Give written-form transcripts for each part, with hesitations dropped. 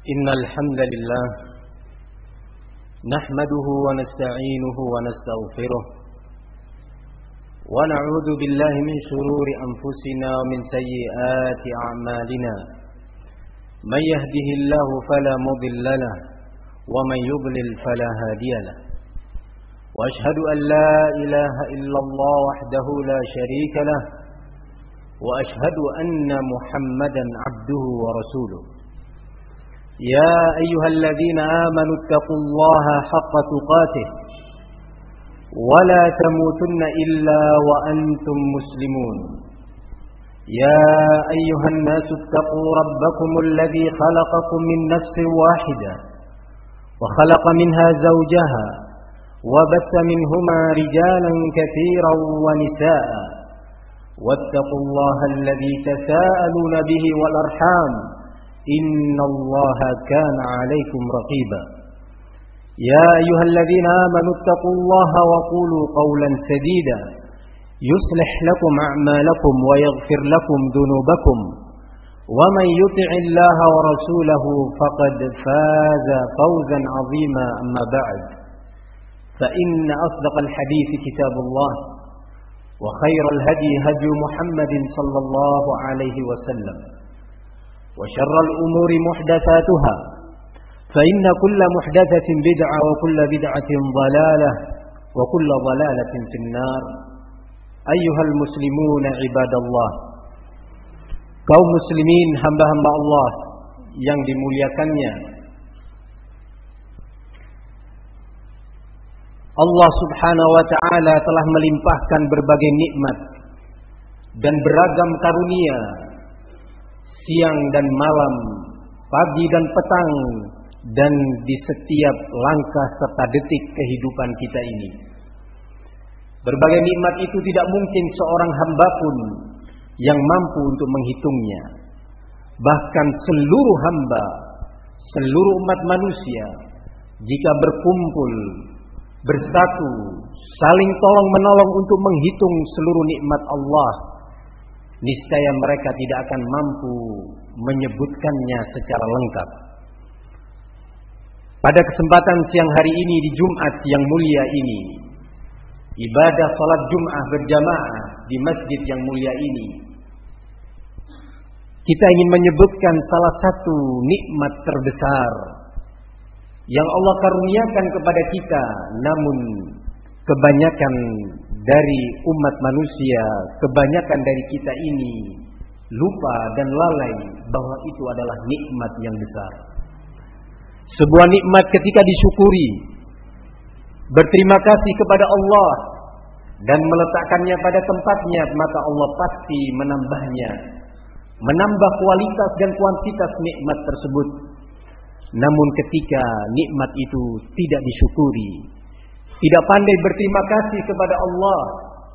إن الحمد لله نحمده ونستعينه ونستغفره ونعوذ بالله من شرور أنفسنا ومن سيئات أعمالنا من يهده الله فلا مضل له ومن يضلل فلا هادي له وأشهد أن لا إله إلا الله وحده لا شريك له وأشهد أن محمدا عبده ورسوله يا أيها الذين آمنوا اتقوا الله حق تقاته ولا تموتن إلا وأنتم مسلمون يا أيها الناس اتقوا ربكم الذي خلقكم من نفس واحدة وخلق منها زوجها وبث منهما رجالا كثيرا ونساء واتقوا الله الذي تساءلون به والأرحام إن الله كان عليكم رقيبا يا أيها الذين آمنوا اتقوا الله وقولوا قولا سديدا يصلح لكم أعمالكم ويغفر لكم ذنوبكم ومن يطع الله ورسوله فقد فاز فوزا عظيما أما بعد فإن أصدق الحديث كتاب الله وخير الهدي هدي محمد صلى الله عليه وسلم وشر الأمور محدثاتها فإن كل محدثة بدعة وكل بدعة ضلالة وكل ضلالة في النار أيها المسلمون عباد الله kaum muslimin hamba-hamba Allah yang dimuliakannya. Allah subhanahu wa ta'ala telah melimpahkan berbagai nikmat dan beragam karunia siang dan malam, pagi dan petang, dan di setiap langkah serta detik kehidupan kita ini. Berbagai nikmat itu tidak mungkin seorang hamba pun yang mampu untuk menghitungnya. Bahkan seluruh hamba, seluruh umat manusia, jika berkumpul, bersatu, saling tolong menolong untuk menghitung seluruh nikmat Allah, niscaya mereka tidak akan mampu menyebutkannya secara lengkap. Pada kesempatan siang hari ini di Jumat yang mulia ini, ibadah salat Jumat berjamaah di masjid yang mulia ini, kita ingin menyebutkan salah satu nikmat terbesar yang Allah karuniakan kepada kita, namun kebanyakan dari umat manusia, kebanyakan dari kita ini lupa dan lalai bahwa itu adalah nikmat yang besar. Sebuah nikmat ketika disyukuri, berterima kasih kepada Allah dan meletakkannya pada tempatnya, maka Allah pasti menambahnya, menambah kualitas dan kuantitas nikmat tersebut. Namun ketika nikmat itu tidak disyukuri, tidak pandai berterima kasih kepada Allah,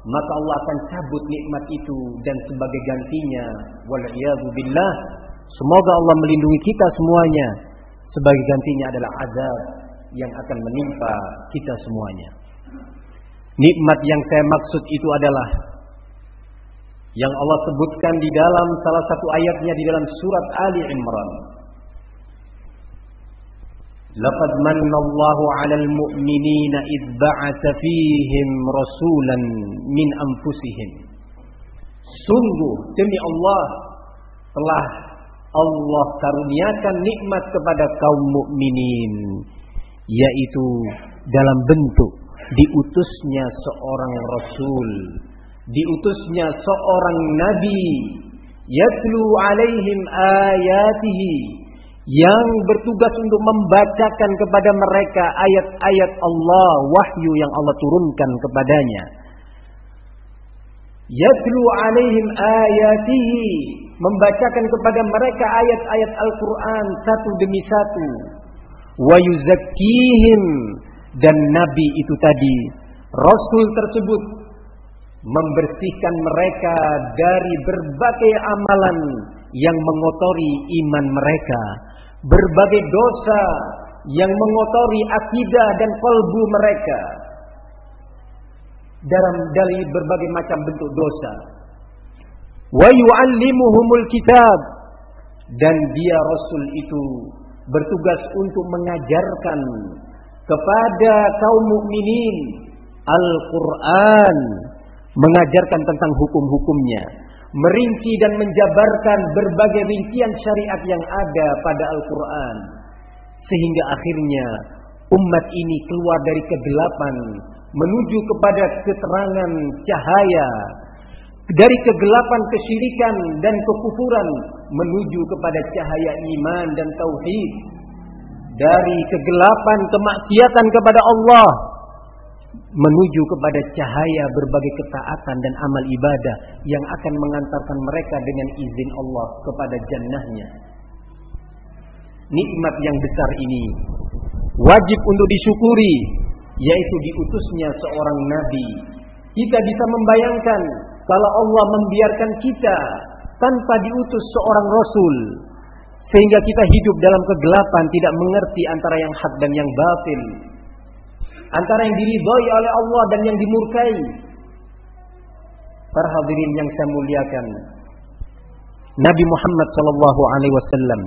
maka Allah akan cabut nikmat itu dan sebagai gantinya, wal'iyadzu billah, semoga Allah melindungi kita semuanya, sebagai gantinya adalah azab yang akan menimpa kita semuanya. Nikmat yang saya maksud itu adalah yang Allah sebutkan di dalam salah satu ayatnya di dalam surat Ali Imran. Laqad manna Allahu 'alal mu'minina idz ba'atsa fihim rasulan min anfusihim. Sungguh demi Allah telah Allah karuniakan nikmat kepada kaum mukminin, yaitu dalam bentuk diutusnya seorang rasul, diutusnya seorang nabi, yatlu 'alaihim ayatihi, yang bertugas untuk membacakan kepada mereka ayat-ayat Allah, wahyu yang Allah turunkan kepadanya. Yatlu 'alaihim ayatihi, membacakan kepada mereka ayat-ayat Al-Quran satu demi satu. Wa yuzakkihim, dan nabi itu tadi, rasul tersebut, membersihkan mereka dari berbagai amalan yang mengotori iman mereka, berbagai dosa yang mengotori akidah dan kalbu mereka, dari berbagai macam bentuk dosa. Wa yu'allimuhumul kitab, dan dia Rasul itu bertugas untuk mengajarkan kepada kaum mukminin Al-Quran, mengajarkan tentang hukum-hukumnya, merinci dan menjabarkan berbagai rincian syariat yang ada pada Al-Quran, sehingga akhirnya umat ini keluar dari kegelapan menuju kepada keterangan cahaya, dari kegelapan kesyirikan dan kekufuran menuju kepada cahaya iman dan tauhid, dari kegelapan kemaksiatan kepada Allah menuju kepada cahaya berbagai ketaatan dan amal ibadah yang akan mengantarkan mereka dengan izin Allah kepada jannahnya. Nikmat yang besar ini wajib untuk disyukuri, yaitu diutusnya seorang nabi. Kita bisa membayangkan kalau Allah membiarkan kita tanpa diutus seorang rasul, sehingga kita hidup dalam kegelapan, tidak mengerti antara yang hak dan yang batil, antara yang diridhai oleh Allah dan yang dimurkai. Para hadirin yang saya muliakan, Nabi Muhammad SAW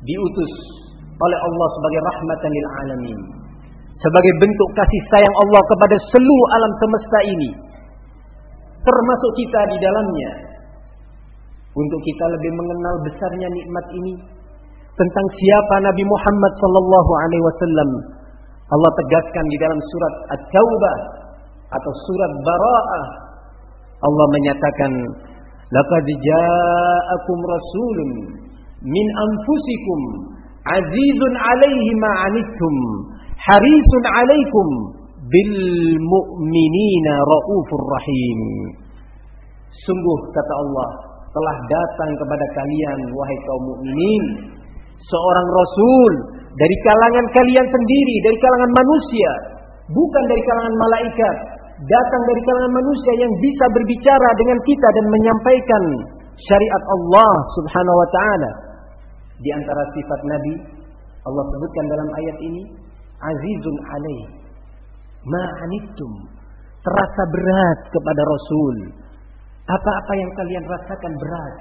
diutus oleh Allah sebagai rahmatan lil alamin, sebagai bentuk kasih sayang Allah kepada seluruh alam semesta ini, termasuk kita di dalamnya. Untuk kita lebih mengenal besarnya nikmat ini, tentang siapa Nabi Muhammad SAW, Allah tegaskan di dalam surat At-Taubah atau surat Bara'ah. Allah menyatakan, laqad ja'akum rasulun min anfusikum azizun 'alaihi ma 'anittum harisun 'alaikum bil mu'minina raufur rahim. Sungguh, kata Allah, telah datang kepada kalian wahai kaum mukminin seorang rasul dari kalangan kalian sendiri, dari kalangan manusia, bukan dari kalangan malaikat. Datang dari kalangan manusia yang bisa berbicara dengan kita dan menyampaikan syariat Allah Subhanahu wa taala. Di antara sifat Nabi, Allah sebutkan dalam ayat ini, azizun alaih ma anittum, terasa berat kepada Rasul. Apa-apa yang kalian rasakan berat,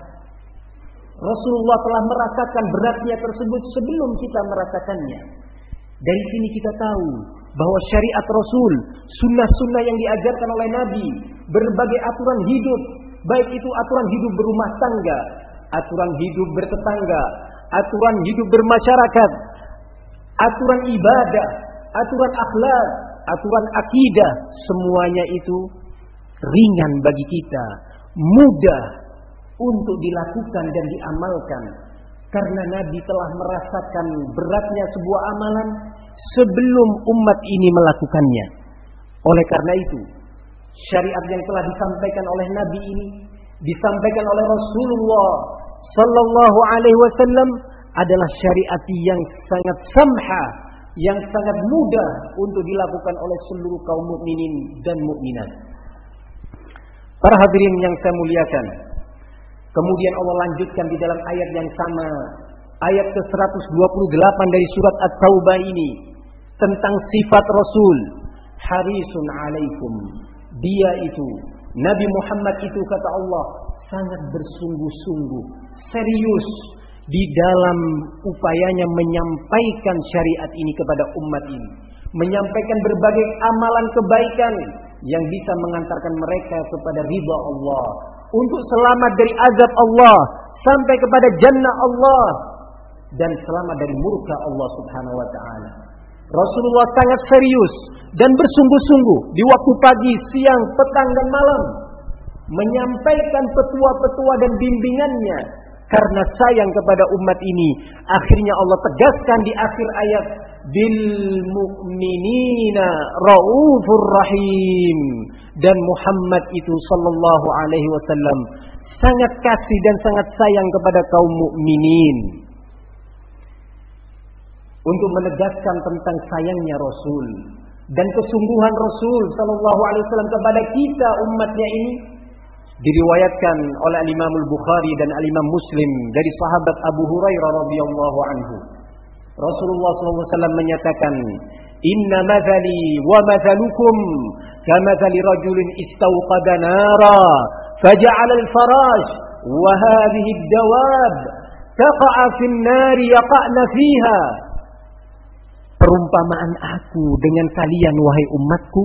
Rasulullah telah merasakan beratnya tersebut sebelum kita merasakannya. Dari sini kita tahu bahwa syariat Rasul, sunnah-sunnah yang diajarkan oleh Nabi, berbagai aturan hidup, baik itu aturan hidup berumah tangga, aturan hidup bertetangga, aturan hidup bermasyarakat, aturan ibadah, aturan akhlak, aturan akidah, semuanya itu ringan bagi kita, mudah untuk dilakukan dan diamalkan, karena Nabi telah merasakan beratnya sebuah amalan sebelum umat ini melakukannya. Oleh karena itu, syariat yang telah disampaikan oleh Nabi ini, disampaikan oleh Rasulullah Sallallahu Alaihi Wasallam, adalah syariat yang sangat samha, yang sangat mudah untuk dilakukan oleh seluruh kaum mukminin dan mukminat. Para hadirin yang saya muliakan, kemudian Allah lanjutkan di dalam ayat yang sama, ayat ke-128 dari surat At-Taubah ini, tentang sifat Rasul. Harisun alaikum, dia itu, Nabi Muhammad itu, kata Allah, sangat bersungguh-sungguh, serius di dalam upayanya menyampaikan syariat ini kepada umat ini, menyampaikan berbagai amalan kebaikan yang bisa mengantarkan mereka kepada ridha Allah, untuk selamat dari azab Allah sampai kepada jannah Allah, dan selamat dari murka Allah Subhanahu wa taala. Rasulullah sangat serius dan bersungguh-sungguh di waktu pagi, siang, petang dan malam menyampaikan petua-petua dan bimbingannya karena sayang kepada umat ini. Akhirnya Allah tegaskan di akhir ayat, bil mu'minina raufur rahim, dan Muhammad itu sallallahu alaihi wasallam sangat kasih dan sangat sayang kepada kaum mukminin. Untuk menegaskan tentang sayangnya Rasul dan kesungguhan Rasul sallallahu alaihi wasallam kepada kita umatnya ini, diriwayatkan oleh Imam Al-Bukhari dan Imam Muslim dari sahabat Abu Hurairah radhiyallahu anhu. Rasulullah sallallahu alaihi wasallam menyatakan, "Inna mathali wa mathalukum kamathali rajulin istawqada nara faja'ala al-farash wa hadhihi ad-dawab taqa'a fin nari yaqa'na fiha. Perumpamaan aku dengan kalian wahai umatku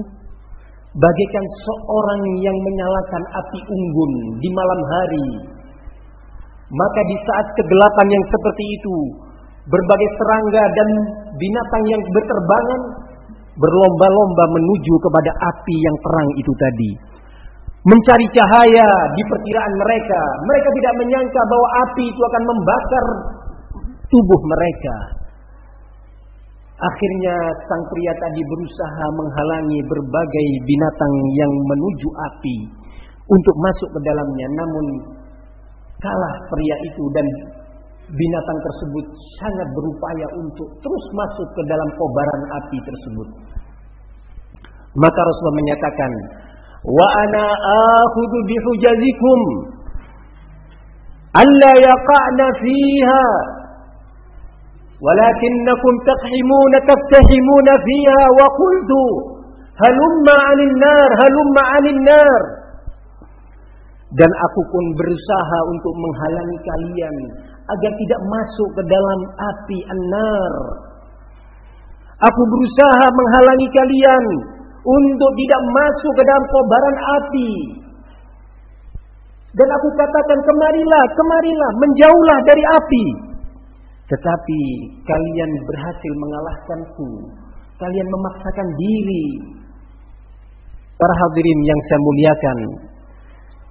bagaikan seorang yang menyalakan api unggun di malam hari. Maka di saat kegelapan yang seperti itu, berbagai serangga dan binatang yang berterbangan berlomba-lomba menuju kepada api yang terang itu tadi, mencari cahaya di perkiraan mereka. Mereka tidak menyangka bahwa api itu akan membakar tubuh mereka. Akhirnya sang pria tadi berusaha menghalangi berbagai binatang yang menuju api untuk masuk ke dalamnya, namun kalah pria itu dan binatang tersebut sangat berupaya untuk terus masuk ke dalam kobaran api tersebut. Maka Rasulullah menyatakan, wa ana akhudhu bihujazikum alla yaqa'na fiha walakinnakum taftahimuna fiha wa qultu halumma 'anil nar. Dan aku pun berusaha untuk menghalangi kalian agar tidak masuk ke dalam api an-nar. Aku berusaha menghalangi kalian untuk tidak masuk ke dalam kobaran api. Dan aku katakan, kemarilah, menjauhlah dari api. Tetapi kalian berhasil mengalahkanku. Kalian memaksakan diri. Para hadirin yang saya muliakan,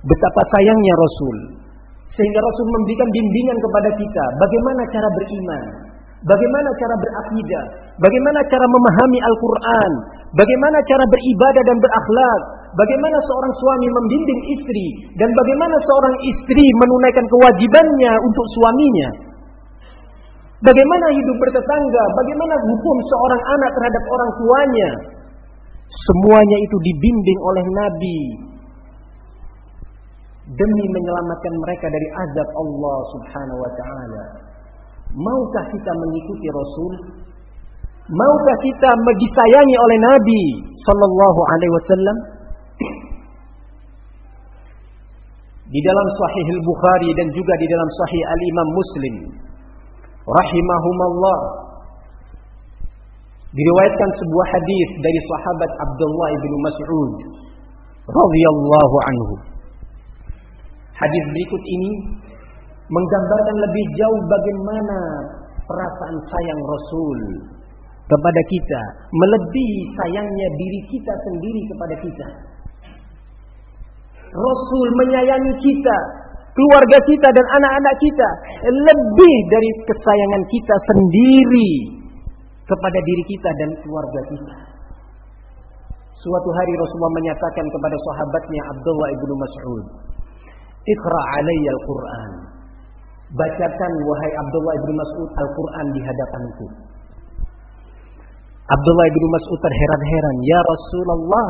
betapa sayangnya Rasul, sehingga Rasul memberikan bimbingan kepada kita bagaimana cara beriman, bagaimana cara berakidah, bagaimana cara memahami Al-Quran, bagaimana cara beribadah dan berakhlak, bagaimana seorang suami membimbing istri, dan bagaimana seorang istri menunaikan kewajibannya untuk suaminya, bagaimana hidup bertetangga, bagaimana hukum seorang anak terhadap orang tuanya. Semuanya itu dibimbing oleh Nabi demi menyelamatkan mereka dari azab Allah Subhanahu wa ta'ala. Maukah kita mengikuti Rasul? Maukah kita disayangi oleh Nabi sallallahu alaihi wasallam? Di dalam Sahih Al-Bukhari dan juga di dalam Sahih Al-Imam Muslim rahimahumallah, diriwayatkan sebuah hadis dari sahabat Abdullah bin Mas'ud radhiyallahu anhu. Hadis berikut ini menggambarkan lebih jauh bagaimana perasaan sayang Rasul kepada kita, melebihi sayangnya diri kita sendiri kepada kita. Rasul menyayangi kita, keluarga kita dan anak-anak kita lebih dari kesayangan kita sendiri kepada diri kita dan keluarga kita. Suatu hari Rasulullah menyatakan kepada sahabatnya Abdullah bin Mas'ud, "Iqra' alayya al-Qur'an." Bacakan wahai Abdullah bin Mas'ud Al-Qur'an di hadapanku. Abdullah bin Mas'ud terheran-heran, "Ya Rasulullah,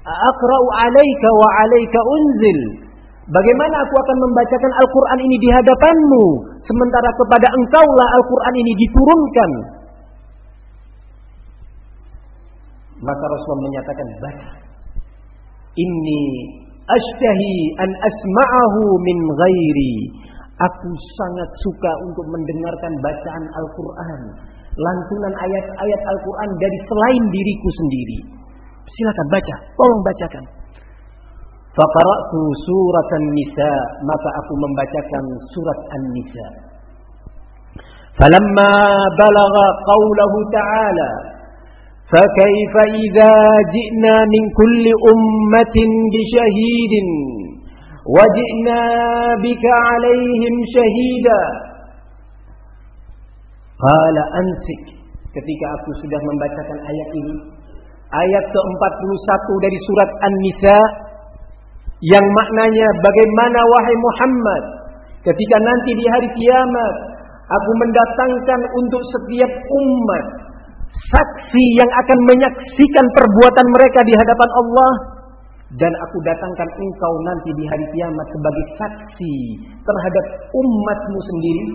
aqra'u 'alaika wa 'alaika unzil." Bagaimana aku akan membacakan Al-Qur'an ini di hadapanmu sementara kepada engkaulah Al-Qur'an ini diturunkan? Maka Rasulullah menyatakan, "Baca. Inni ashtahi an asma'ahu min ghairi." Aku sangat suka untuk mendengarkan bacaan Al-Quran, lantunan ayat-ayat Al-Quran dari selain diriku sendiri. Silakan baca, tolong bacakan. Faqara'tu surat An-Nisa, maka aku membacakan surat An-Nisa. Falamma balagha qawlahu ta'ala, فَكَيْفَ إِذَا جِئْنَا مِنْ كُلِّ أُمَّةٍ بِشَهِيدٍ وَجِئْنَا بِكَ عَلَيْهِمْ شَهِيدًا. قَالَ أَنْسِكْ. Ketika aku sudah membacakan ayat ini, ayat ke-41 dari surat An-Nisa, yang maknanya, bagaimana wahai Muhammad, ketika nanti di hari kiamat aku mendatangkan untuk setiap umat saksi yang akan menyaksikan perbuatan mereka di hadapan Allah, dan aku datangkan engkau nanti di hari kiamat sebagai saksi terhadap umatmu sendiri.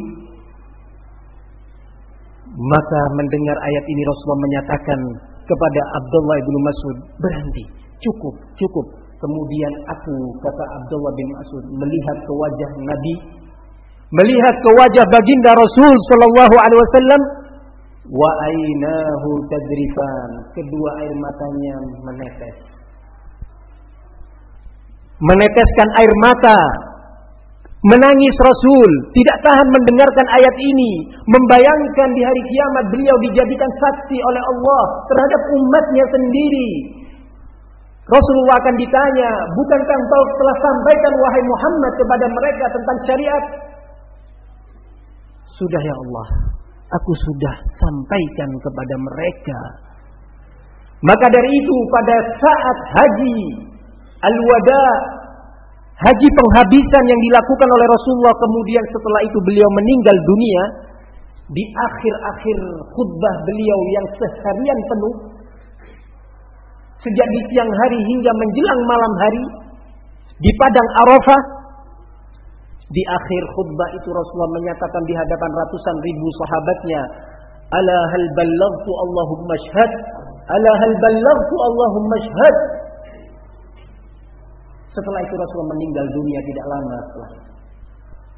Maka mendengar ayat ini Rasulullah menyatakan kepada Abdullah bin Mas'ud, "Berhenti, cukup." Kemudian aku, kata Abdullah bin Mas'ud, melihat ke wajah Nabi, melihat ke wajah baginda Rasul sallallahu alaihi wasallam, wa ainahu tadrifan, kedua air matanya menetes. Meneteskan air mata. Menangis Rasul, tidak tahan mendengarkan ayat ini, membayangkan di hari kiamat beliau dijadikan saksi oleh Allah terhadap umatnya sendiri. Rasulullah akan ditanya, bukankah engkau telah sampaikan wahai Muhammad kepada mereka tentang syariat? Sudah ya Allah, aku sudah sampaikan kepada mereka. Maka dari itu pada saat haji al-wada, haji penghabisan yang dilakukan oleh Rasulullah, kemudian setelah itu beliau meninggal dunia, di akhir-akhir khutbah beliau yang seharian penuh, sejak di siang hari hingga menjelang malam hari, di padang Arafah, di akhir khutbah itu Rasulullah menyatakan di hadapan ratusan ribu sahabatnya, ala hal ballaghtu Allahumma syhad, ala hal ballaghtu Allahumma syhad. Setelah itu Rasulullah meninggal dunia tidak lama setelah itu.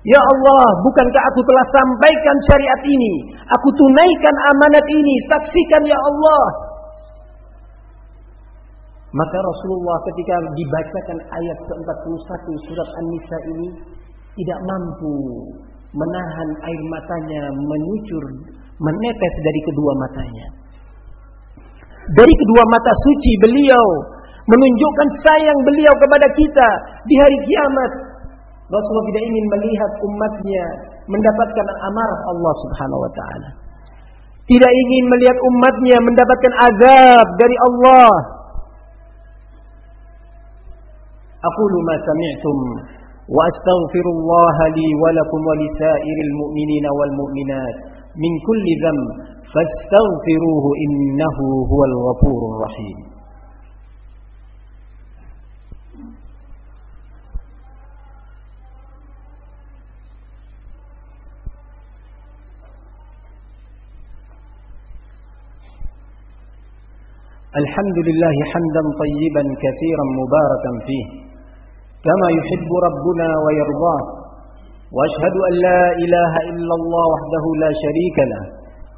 Ya Allah, bukankah aku telah sampaikan syariat ini? Aku tunaikan amanat ini, saksikan ya Allah. Maka Rasulullah ketika dibacakan ayat ke-41 surat An-Nisa ini tidak mampu menahan air matanya menucur, menetes dari kedua matanya. Dari kedua mata suci beliau menunjukkan sayang beliau kepada kita di hari kiamat. Rasulullah tidak ingin melihat umatnya mendapatkan amarah Allah Subhanahu wa taala. Tidak ingin melihat umatnya mendapatkan azab dari Allah. Aqulu ma sami'tum wa astaghfirullah li wa lakum wa lisairil mu'minina wal mu'minat min kulli dhanb fastaghfiruhu innahu huwal ghafurur rahim. Alhamdulillah hamdan tayyiban katsiran mubarakan fihi kama yuhibbu rabbuna wa yarda wa ashhadu an la ilaha illallah wahdahu la syarika lah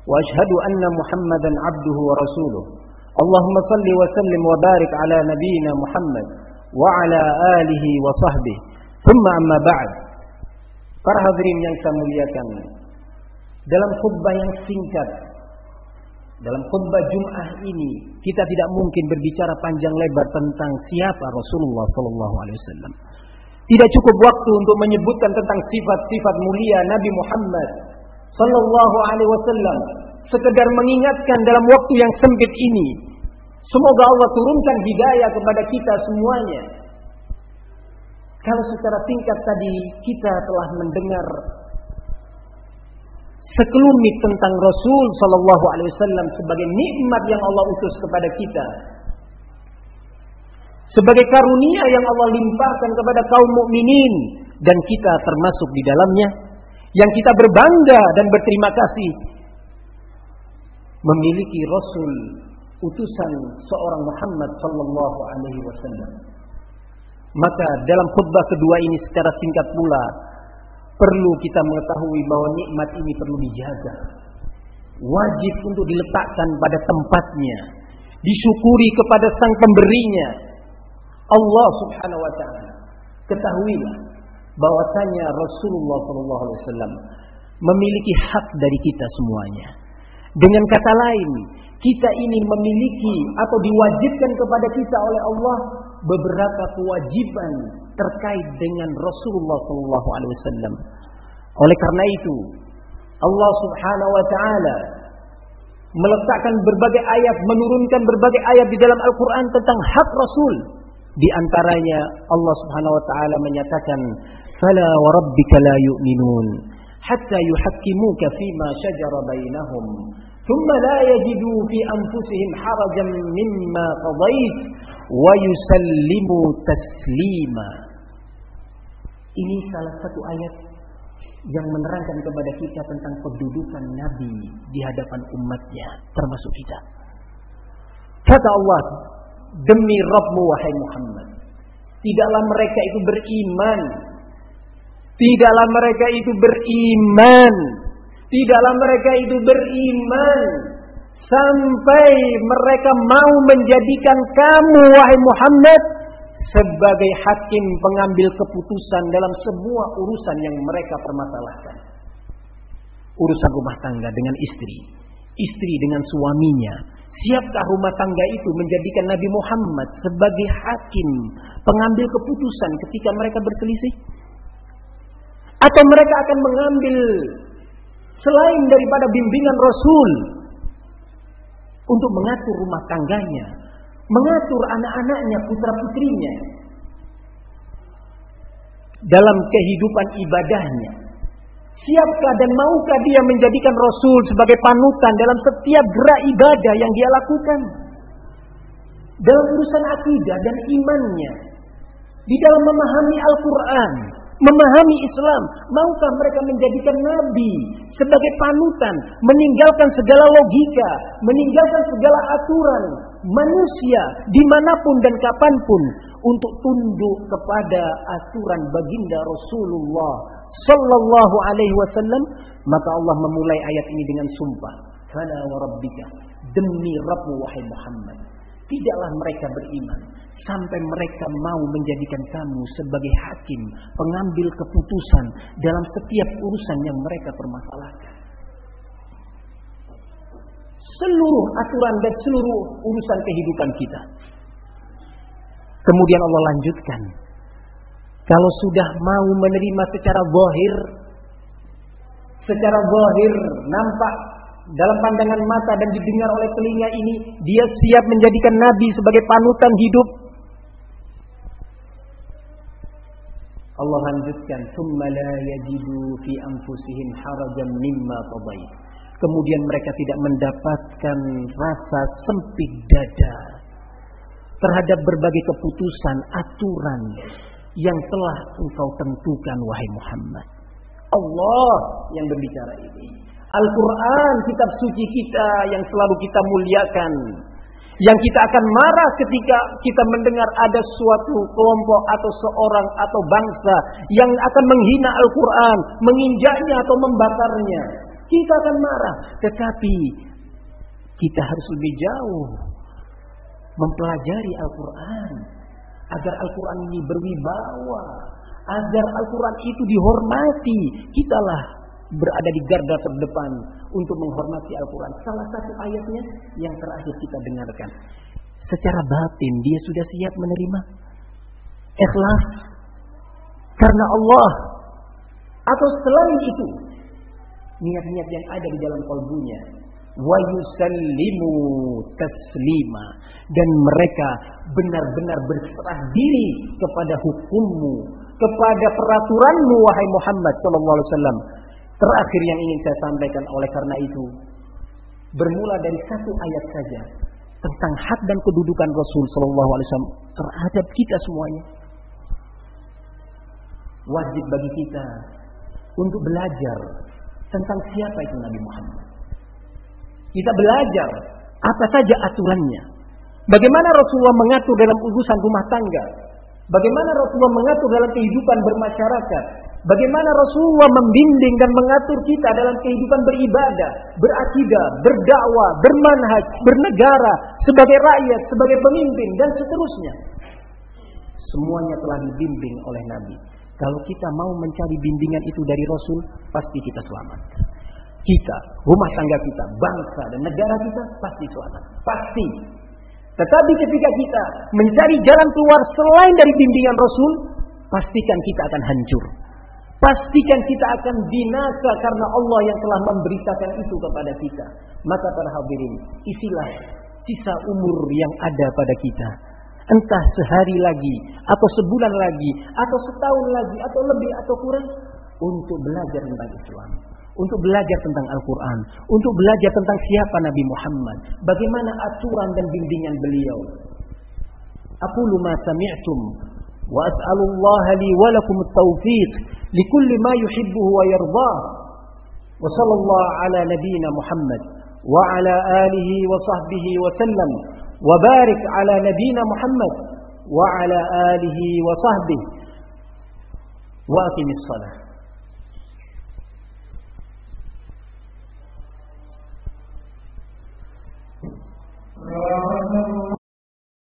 wa ashhadu anna Muhammadan abduhu wa rasuluh. Allahumma salli wa sallim wa barik ala nabiyyina Muhammad wa ala alihi wa sahbihi. Thumma amma ba'd. Para hadirin yang saya muliakan, dalam khutbah yang singkat, dalam khutbah Jum'ah ini kita tidak mungkin berbicara panjang lebar tentang siapa Rasulullah sallallahu alaihi wasallam. Tidak cukup waktu untuk menyebutkan tentang sifat-sifat mulia Nabi Muhammad sallallahu alaihi wasallam. Sekedar mengingatkan dalam waktu yang sempit ini, semoga Allah turunkan hidayah kepada kita semuanya. Kalau secara singkat tadi kita telah mendengar sekelumit tentang Rasul sallallahu alaihi wasallam sebagai nikmat yang Allah utus kepada kita, sebagai karunia yang Allah limpahkan kepada kaum mukminin, dan kita termasuk di dalamnya, yang kita berbangga dan berterima kasih memiliki Rasul utusan seorang Muhammad sallallahu alaihi wasallam. Maka dalam khutbah kedua ini secara singkat pula perlu kita mengetahui bahwa nikmat ini perlu dijaga. Wajib untuk diletakkan pada tempatnya, disyukuri kepada sang pemberinya, Allah Subhanahu wa taala. Ketahuilah bahwasanya Rasulullah sallallahu alaihi wasallam memiliki hak dari kita semuanya. Dengan kata lain, kita ini memiliki atau diwajibkan kepada kita oleh Allah beberapa kewajiban terkait dengan Rasulullah sallallahu alaihi wasallam. Oleh karena itu, Allah Subhanahu wa taala meletakkan berbagai ayat, menurunkan berbagai ayat di dalam Al-Qur'an tentang hak Rasul. Di antaranya Allah Subhanahu wa taala menyatakan, "Fala wa rabbika la yu'minun hatta yuhakkimuka fima shajara bainahum, thumma la yajidu fi anfusihim harajan mimma qadait wa yusallimu taslima." Ini salah satu ayat yang menerangkan kepada kita tentang kedudukan Nabi di hadapan umatnya, termasuk kita. Kata Allah, demi Rabbmu wahai Muhammad, tidaklah mereka itu beriman Tidaklah mereka itu beriman. Tidaklah mereka itu beriman sampai mereka mau menjadikan kamu, wahai Muhammad, sebagai hakim pengambil keputusan dalam semua urusan yang mereka permasalahkan. Urusan rumah tangga dengan istri, istri dengan suaminya. Siapkah rumah tangga itu menjadikan Nabi Muhammad sebagai hakim pengambil keputusan ketika mereka berselisih? Atau mereka akan mengambil selain daripada bimbingan Rasul untuk mengatur rumah tangganya, mengatur anak-anaknya, putra-putrinya dalam kehidupan ibadahnya? Siapkah dan maukah dia menjadikan Rasul sebagai panutan dalam setiap gerak ibadah yang dia lakukan? Dalam urusan akidah dan imannya, di dalam memahami Al-Quran, memahami Islam, maukah mereka menjadikan Nabi sebagai panutan, meninggalkan segala logika, meninggalkan segala aturan manusia dimanapun dan kapanpun untuk tunduk kepada aturan baginda Rasulullah Sallallahu Alaihi Wasallam? Maka Allah memulai ayat ini dengan sumpah, "Fala wa rabbika," demi Rabbmu wahai Muhammad, tidaklah mereka beriman sampai mereka mau menjadikan kamu sebagai hakim pengambil keputusan dalam setiap urusan yang mereka permasalahkan. Seluruh aturan dan seluruh urusan kehidupan kita. Kemudian Allah lanjutkan, kalau sudah mau menerima secara zahir nampak dalam pandangan mata dan didengar oleh telinga ini, dia siap menjadikan Nabi sebagai panutan hidup. Allah lanjutkan, "Tsumma la yajidu fi anfusihim harajan mimma qadait." Kemudian mereka tidak mendapatkan rasa sempit dada terhadap berbagai keputusan, aturan yang telah engkau tentukan wahai Muhammad. Allah yang berbicara ini. Al-Quran, kitab suci kita yang selalu kita muliakan, yang kita akan marah ketika kita mendengar ada suatu kelompok atau seorang atau bangsa yang akan menghina Al-Quran, menginjaknya atau membakarnya. Kita akan marah, tetapi kita harus lebih jauh mempelajari Al-Quran agar Al-Quran ini berwibawa, agar Al-Quran itu dihormati. Kitalah berada di garda terdepan untuk menghormati Al-Quran. Salah satu ayatnya yang terakhir kita dengarkan, secara batin dia sudah siap menerima, ikhlas karena Allah, atau selain itu niat-niat yang ada di dalam kalbunya, wa yusallimu taslima, dan mereka benar-benar berserah diri kepada hukummu, kepada peraturanmu wahai Muhammad sallallahu alaihi wasallam. Terakhir yang ingin saya sampaikan, oleh karena itu bermula dari satu ayat saja tentang hak dan kedudukan Rasul sallallahu alaihi wasallam terhadap kita semuanya. Wajib bagi kita untuk belajar tentang siapa itu Nabi Muhammad. Kita belajar apa saja aturannya. Bagaimana Rasulullah mengatur dalam urusan rumah tangga. Bagaimana Rasulullah mengatur dalam kehidupan bermasyarakat. Bagaimana Rasulullah membimbing dan mengatur kita dalam kehidupan beribadah, berakidah, berdakwah, bermanhaj, bernegara, sebagai rakyat, sebagai pemimpin, dan seterusnya. Semuanya telah dibimbing oleh Nabi. Kalau kita mau mencari bimbingan itu dari Rasul, pasti kita selamat. Kita, rumah tangga kita, bangsa dan negara kita pasti selamat. Pasti. Tetapi ketika kita mencari jalan keluar selain dari bimbingan Rasul, pastikan kita akan hancur. Pastikan kita akan binasa karena Allah yang telah memberitakan itu kepada kita. Maka para hadirin, isilah sisa umur yang ada pada kita. Entah sehari lagi, atau sebulan lagi, atau setahun lagi, atau lebih atau kurang, untuk belajar tentang Islam, untuk belajar tentang Al-Quran, untuk belajar tentang siapa Nabi Muhammad, bagaimana aturan dan bimbingan beliau. Aqulu ma sami'tum wa as'alullaha li wa lakum at-tawfiq likulli ma yuhibbuhu wa yardah. Wa sallallahu ala nabiyyina Muhammad wa ala alihi wa sahbihi wa sallam. Wa barik ala nabiyyina Muhammad wa ala alihi wa sahbihi wa aqimis shalah. رب